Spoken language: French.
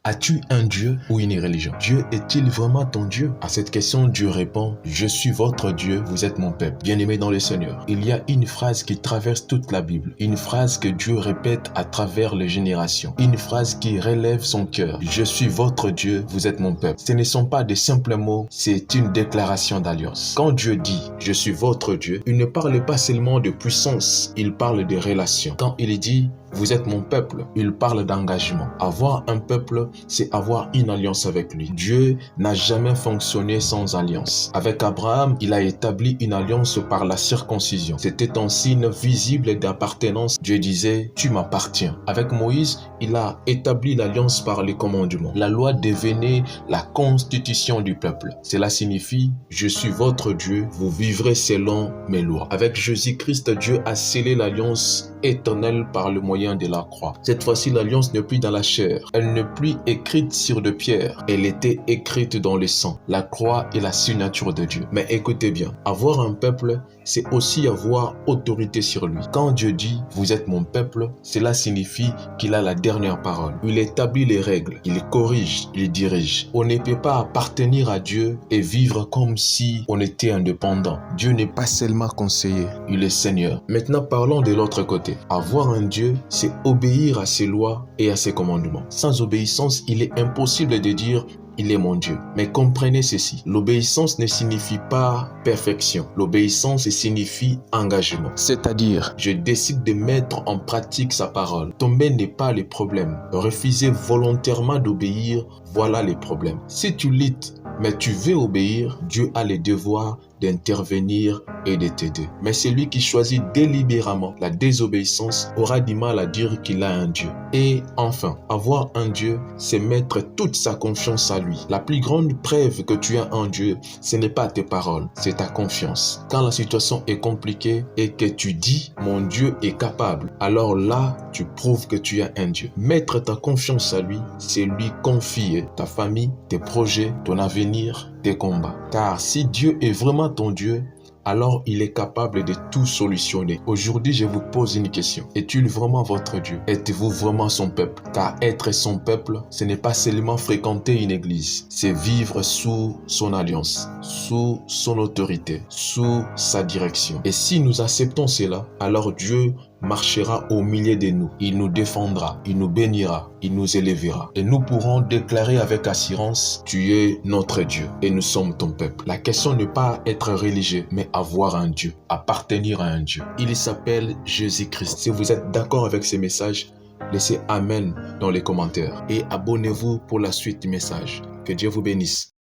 As-tu un Dieu ou une religion? Dieu est-il vraiment ton Dieu? À cette question, Dieu répond, je suis votre Dieu, vous êtes mon peuple. Bien-aimé dans le Seigneur, il y a une phrase qui traverse toute la Bible, une phrase que Dieu répète à travers les générations, une phrase qui relève son cœur. Je suis votre Dieu, vous êtes mon peuple. Ce ne sont pas de simples mots, c'est une déclaration d'alliance. Quand Dieu dit, je suis votre Dieu, il ne parle pas seulement de puissance, il parle de relation. Quand il dit, vous êtes mon peuple, il parle d'engagement. Avoir un peuple, c'est avoir une alliance avec lui. Dieu n'a jamais fonctionné sans alliance. Avec Abraham, il a établi une alliance par la circoncision. C'était un signe visible d'appartenance. Dieu disait, tu m'appartiens. Avec Moïse, il a établi l'alliance par les commandements. La loi devenait la constitution du peuple. Cela signifie, je suis votre Dieu, vous vivrez selon mes lois. Avec Jésus-Christ, Dieu a scellé l'alliance éternelle par le moyen de la croix. Cette fois-ci, l'alliance n'est plus dans la chair. Elle n'est plus écrite sur de pierre. Elle était écrite dans le sang. La croix est la signature de Dieu. Mais écoutez bien, avoir un peuple, c'est aussi avoir autorité sur lui. Quand Dieu dit, vous êtes mon peuple, cela signifie qu'il a la dernière parole. Il établit les règles, il corrige, il dirige. On ne peut pas appartenir à Dieu et vivre comme si on était indépendant. Dieu n'est pas seulement conseiller, il est Seigneur. Maintenant, parlons de l'autre côté. Avoir un Dieu, c'est obéir à ses lois et à ses commandements. Sans obéissance, il est impossible de dire il est mon Dieu. Mais comprenez ceci, l'obéissance ne signifie pas perfection. L'obéissance signifie engagement. C'est-à-dire, je décide de mettre en pratique sa parole. Tomber n'est pas le problème. Refuser volontairement d'obéir, voilà les problèmes. Si tu luttes, mais tu veux obéir, Dieu a le devoir d'intervenir et de t'aider. Mais celui qui choisit délibérément la désobéissance aura du mal à dire qu'il a un Dieu. Et enfin, avoir un Dieu, c'est mettre toute sa confiance à lui. La plus grande preuve que tu as un Dieu, ce n'est pas tes paroles, c'est ta confiance. Quand la situation est compliquée et que tu dis, mon Dieu est capable, alors là, tu prouves que tu as un Dieu. Mettre ta confiance à lui, c'est lui confier ta famille, tes projets, ton avenir, tes combats. Car si Dieu est vraiment ton Dieu, alors il est capable de tout solutionner. Aujourd'hui, je vous pose une question. Est-il vraiment votre Dieu? Êtes-vous vraiment son peuple? Car être son peuple, ce n'est pas seulement fréquenter une église, c'est vivre sous son alliance, sous son autorité, sous sa direction. Et si nous acceptons cela, alors Dieu marchera au milieu de nous. Il nous défendra, il nous bénira, il nous élèvera. Et nous pourrons déclarer avec assurance, tu es notre Dieu et nous sommes ton peuple. La question n'est pas être religieux, mais avoir un Dieu, appartenir à un Dieu. Il s'appelle Jésus-Christ. Si vous êtes d'accord avec ces messages, laissez Amen dans les commentaires et abonnez-vous pour la suite du message. Que Dieu vous bénisse.